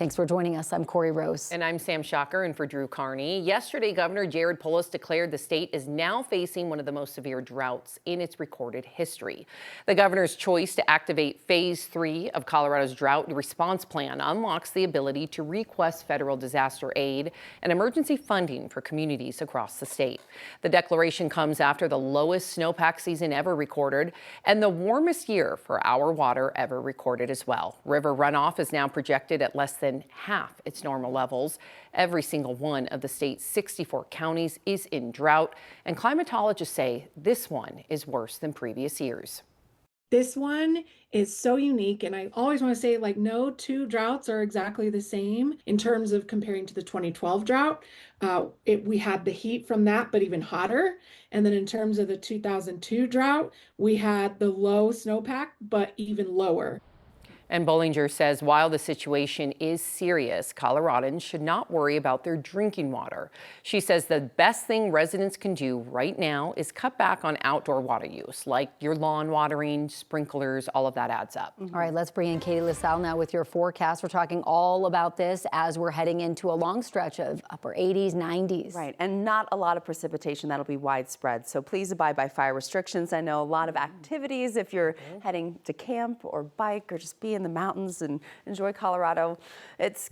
Thanks for joining us. I'm Corey Rose. And I'm Sam Shocker in for Drew Carney. Yesterday, Governor Jared Polis declared the state is now facing one of the most severe droughts in its recorded history. The governor's choice to activate Phase 3 of Colorado's drought response plan unlocks the ability to request federal disaster aid and emergency funding for communities across the state. The declaration comes after the lowest snowpack season ever recorded and the warmest year for our water ever recorded as well. River runoff is now projected at less than half its normal levels. Every single one of the state's 64 counties is in drought, and climatologists say this one is worse than previous years. This one is so unique, and I always want to say, like, no two droughts are exactly the same in terms of comparing to the 2012 drought. We had the heat from that, but even hotter. And then in terms of the 2002 drought, we had the low snowpack, but even lower. And Bollinger says while the situation is serious, Coloradans should not worry about their drinking water. She says the best thing residents can do right now is cut back on outdoor water use, like your lawn watering, sprinklers, all of that adds up. All right, let's bring in Katie LaSalle now with your forecast. We're talking all about this as we're heading into a long stretch of upper 80s, 90s. Right, and not a lot of precipitation that'll be widespread. So please abide by fire restrictions. I know a lot of activities if you're heading to camp or bike or just be in the mountains and enjoy Colorado. It's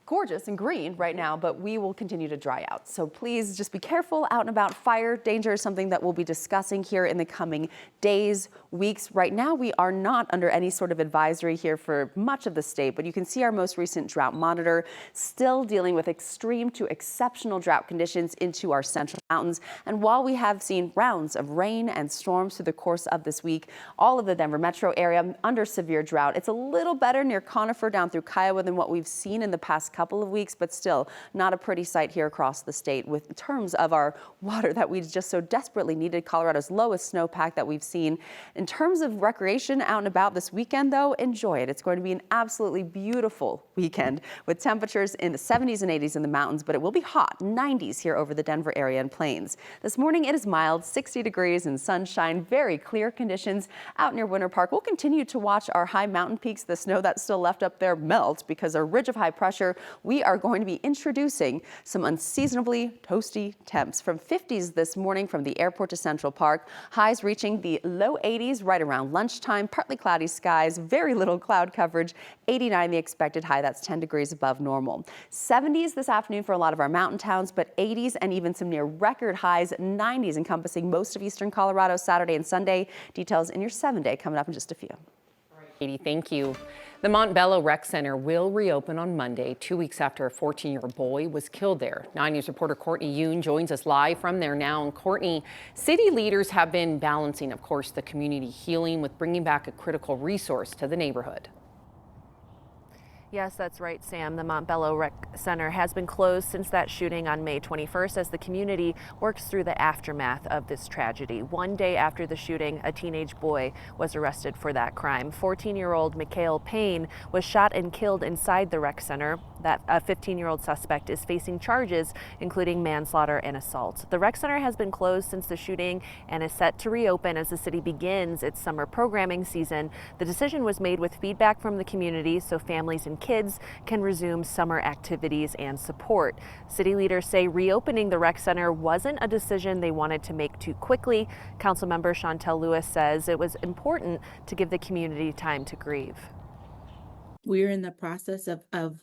gorgeous and green right now, but we will continue to dry out. So please just be careful out and about. Fire danger is something that we'll be discussing here in the coming days, weeks. Right now, we are not under any sort of advisory here for much of the state, but you can see our most recent drought monitor still dealing with extreme to exceptional drought conditions into our central mountains. And while we have seen rounds of rain and storms through the course of this week, all of the Denver metro area under severe drought. It's a little better near Conifer down through Kiowa than what we've seen in the past couple of weeks, but still not a pretty sight here across the state with terms of our water that we just so desperately needed. Colorodo's lowest snowpack that we've seen. In terms of recreation out and about this weekend, though, enjoy it. It's going to be an absolutely beautiful weekend with temperatures in the 70s and 80s in the mountains, but it will be hot, 90s here over the Denver area and plains. This morning it is mild, 60 degrees and sunshine, very clear conditions out near Winter Park. We'll continue to watch our high mountain peaks, the snow that's still left up there melt because a ridge of high pressure. We are going to be introducing some unseasonably toasty temps from 50s this morning from the airport to Central Park. Highs reaching the low 80s right around lunchtime, partly cloudy skies, very little cloud coverage, 89 the expected high. That's 10 degrees above normal. 70s this afternoon for a lot of our mountain towns, but 80s and even some near record highs, 90s encompassing most of eastern Colorado Saturday and Sunday. Details in your 7-day coming up in just a few. Katie, thank you. The Montbello Rec Center will reopen on Monday, 2 weeks after a 14-year-old boy was killed there. 9 News reporter Courtney Yoon joins us live from there now. And Courtney, city leaders have been balancing, of course, the community healing with bringing back a critical resource to the neighborhood. Yes, that's right, Sam. The Montbello Rec Center has been closed since that shooting on May 21st as the community works through the aftermath of this tragedy. One day after the shooting, a teenage boy was arrested for that crime. 14-year-old McClain was shot and killed inside the rec center. That a 15-year-old suspect is facing charges, including manslaughter and assault. The rec center has been closed since the shooting and is set to reopen as the city begins its summer programming season. The decision was made with feedback from the community so families and kids can resume summer activities and support. City leaders say reopening the rec center wasn't a decision they wanted to make too quickly. Councilmember Chantel Lewis says it was important to give the community time to grieve. We're in the process of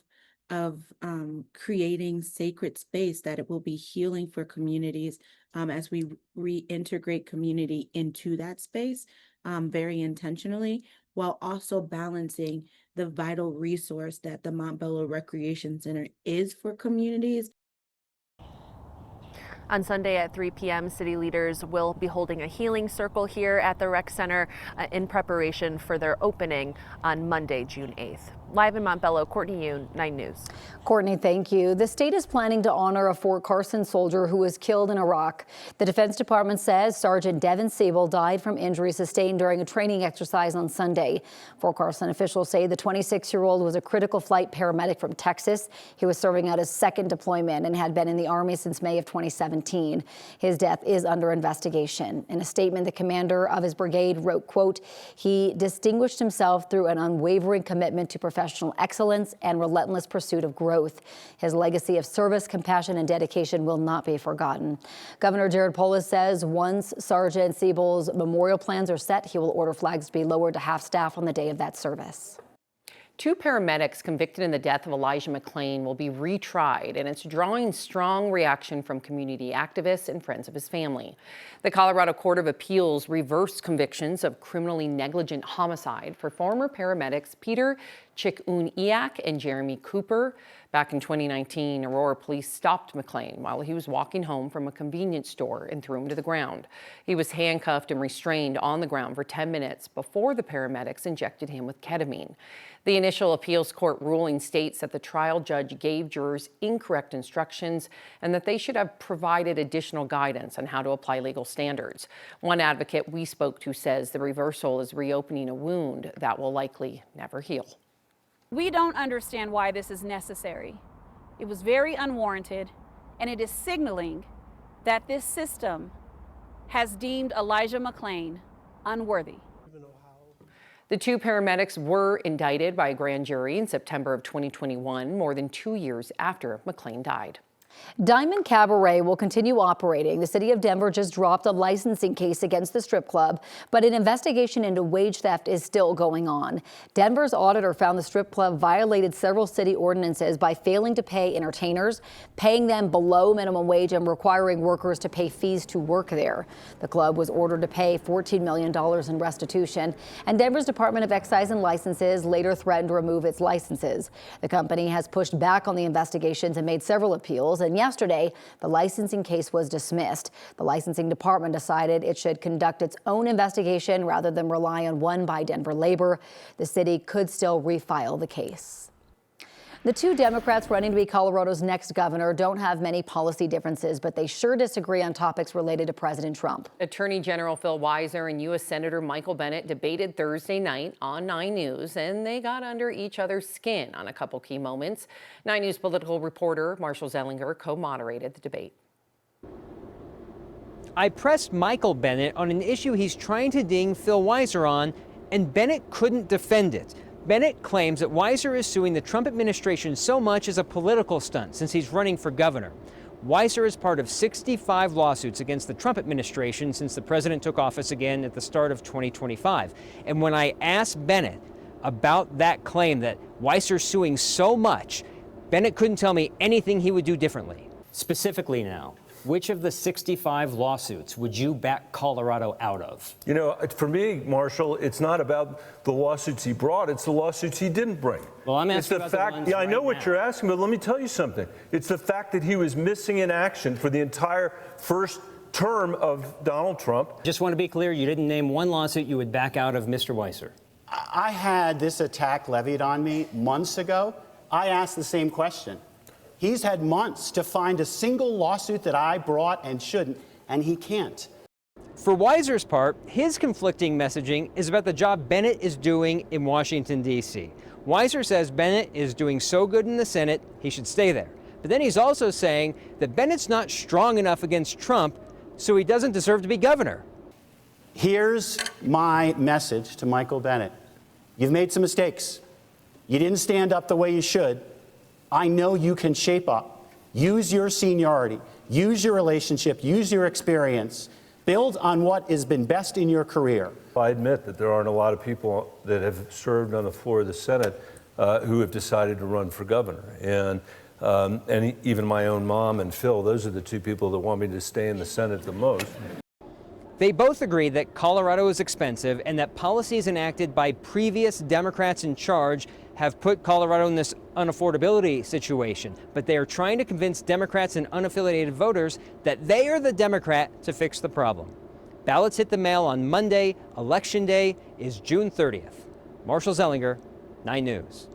creating sacred space that it will be healing for communities as we reintegrate community into that space very intentionally, while also balancing the vital resource that the Montbello Recreation Center is for communities. On Sunday at 3 p.m., city leaders will be holding a healing circle here at the rec center in preparation for their opening on Monday, June 8th. Live in Montbello, Courtney Yoon, 9 News. Courtney, thank you. The state is planning to honor a Fort Carson soldier who was killed in Iraq. The Defense Department says Sergeant Devin Sable died from injuries sustained during a training exercise on Sunday. Fort Carson officials say the 26-year-old was a critical flight paramedic from Texas. He was serving out his second deployment and had been in the Army since May of 2017. 2019. His death is under investigation. In a statement, the commander of his brigade wrote, quote, "He distinguished himself through an unwavering commitment to professional excellence and relentless pursuit of growth. His legacy of service, compassion, and dedication will not be forgotten." Governor Jared Polis says once Sergeant Siebel's memorial plans are set, he will order flags to be lowered to half staff on the day of that service. 2 paramedics convicted in the death of Elijah McClain will be retried, and it's drawing strong reaction from community activists and friends of his family. The Colorado Court of Appeals reversed convictions of criminally negligent homicide for former paramedics Peter Chick-Un-Iak and Jeremy Cooper. Back in 2019, Aurora police stopped McClain while he was walking home from a convenience store and threw him to the ground. He was handcuffed and restrained on the ground for 10 minutes before the paramedics injected him with ketamine. The initial appeals court ruling states that the trial judge gave jurors incorrect instructions and that they should have provided additional guidance on how to apply legal standards. One advocate we spoke to says the reversal is reopening a wound that will likely never heal. We don't understand why this is necessary. It was very unwarranted, and it is signaling that this system has deemed Elijah McClain unworthy. The 2 paramedics were indicted by a grand jury in September of 2021, more than 2 years after McClain died. Diamond Cabaret will continue operating. The city of Denver just dropped a licensing case against the strip club, but an investigation into wage theft is still going on. Denver's auditor found the strip club violated several city ordinances by failing to pay entertainers, paying them below minimum wage, and requiring workers to pay fees to work there. The club was ordered to pay $14 million in restitution, and Denver's Department of Excise and Licenses later threatened to remove its licenses. The company has pushed back on the investigations and made several appeals. And yesterday, the licensing case was dismissed. The licensing department decided it should conduct its own investigation rather than rely on one by Denver Labor. The city could still refile the case. The 2 Democrats running to be Colorado's next governor don't have many policy differences, but they sure disagree on topics related to President Trump. Attorney General Phil Weiser and U.S. Senator Michael Bennet debated Thursday night on 9 News, and they got under each other's skin on a couple key moments. 9 News political reporter Marshall Zellinger co-moderated the debate. I pressed Michael Bennet on an issue he's trying to ding Phil Weiser on, and Bennet couldn't defend it. Bennet claims that Weiser is suing the Trump administration so much as a political stunt since he's running for governor. Weiser is part of 65 lawsuits against the Trump administration since the president took office again at the start of 2025. And when I asked Bennet about that claim that Weiser's suing so much, Bennet couldn't tell me anything he would do differently. Specifically now, which of the 65 lawsuits would you back Colorado out of? You know, for me, Marshall, it's not about the lawsuits he brought, it's the lawsuits he didn't bring. Well, I'm asking it's the about fact, the ones yeah, I know right what now. you're asking, but let me tell you something. It's the fact that he was missing in action for the entire first term of Donald Trump. Just want to be clear, you didn't name one lawsuit you would back out of Mr. Weiser. I had this attack levied on me months ago. I asked the same question. He's had months to find a single lawsuit that I brought and shouldn't, and he can't. For Weiser's part, his conflicting messaging is about the job Bennet is doing in Washington, D.C. Weiser says Bennet is doing so good in the Senate, he should stay there. But then he's also saying that Bennett's not strong enough against Trump, so he doesn't deserve to be governor. Here's my message to Michael Bennet. You've made some mistakes. You didn't stand up the way you should. I know you can shape up. Use your seniority, use your relationship, use your experience. Build on what has been best in your career. I admit that there aren't a lot of people that have served on the floor of the Senate who have decided to run for governor. And even my own mom and Phil, those are the 2 people that want me to stay in the Senate the most. They both agree that Colorado is expensive and that policies enacted by previous Democrats in charge have put Colorado in this unaffordability situation. But they are trying to convince Democrats and unaffiliated voters that they are the Democrat to fix the problem. Ballots hit the mail on Monday. Election day is June 30th. Marshall Zellinger, 9 News.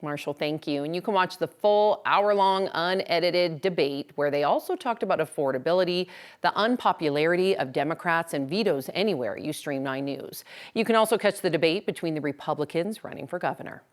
Marshall, thank you. And you can watch the full hour-long unedited debate where they also talked about affordability, the unpopularity of Democrats, and vetoes anywhere you stream 9 News. You can also catch the debate between the Republicans running for governor.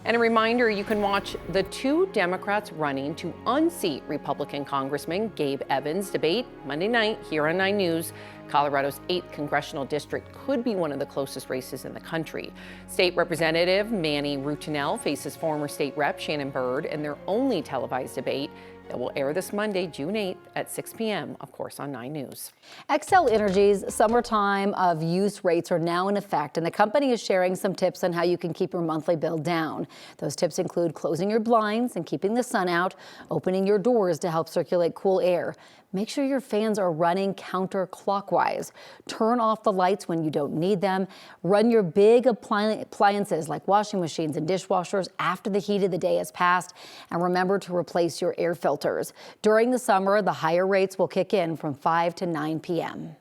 And a reminder, you can watch the two Democrats running to unseat Republican Congressman Gabe Evans debate Monday night here on 9 News. Colorado's 8th congressional district could be one of the closest races in the country. State Representative Manny Rutinel faces former state rep Shannon Byrd in their only televised debate. It will air this Monday, June 8th at 6 p.m., of course, on 9 News. Xcel Energy's summertime of use rates are now in effect, and the company is sharing some tips on how you can keep your monthly bill down. Those tips include closing your blinds and keeping the sun out, opening your doors to help circulate cool air. Make sure your fans are running counterclockwise. Turn off the lights when you don't need them. Run your big appliances like washing machines and dishwashers after the heat of the day has passed. And remember to replace your air filters. During the summer, the higher rates will kick in from 5 to 9 p.m.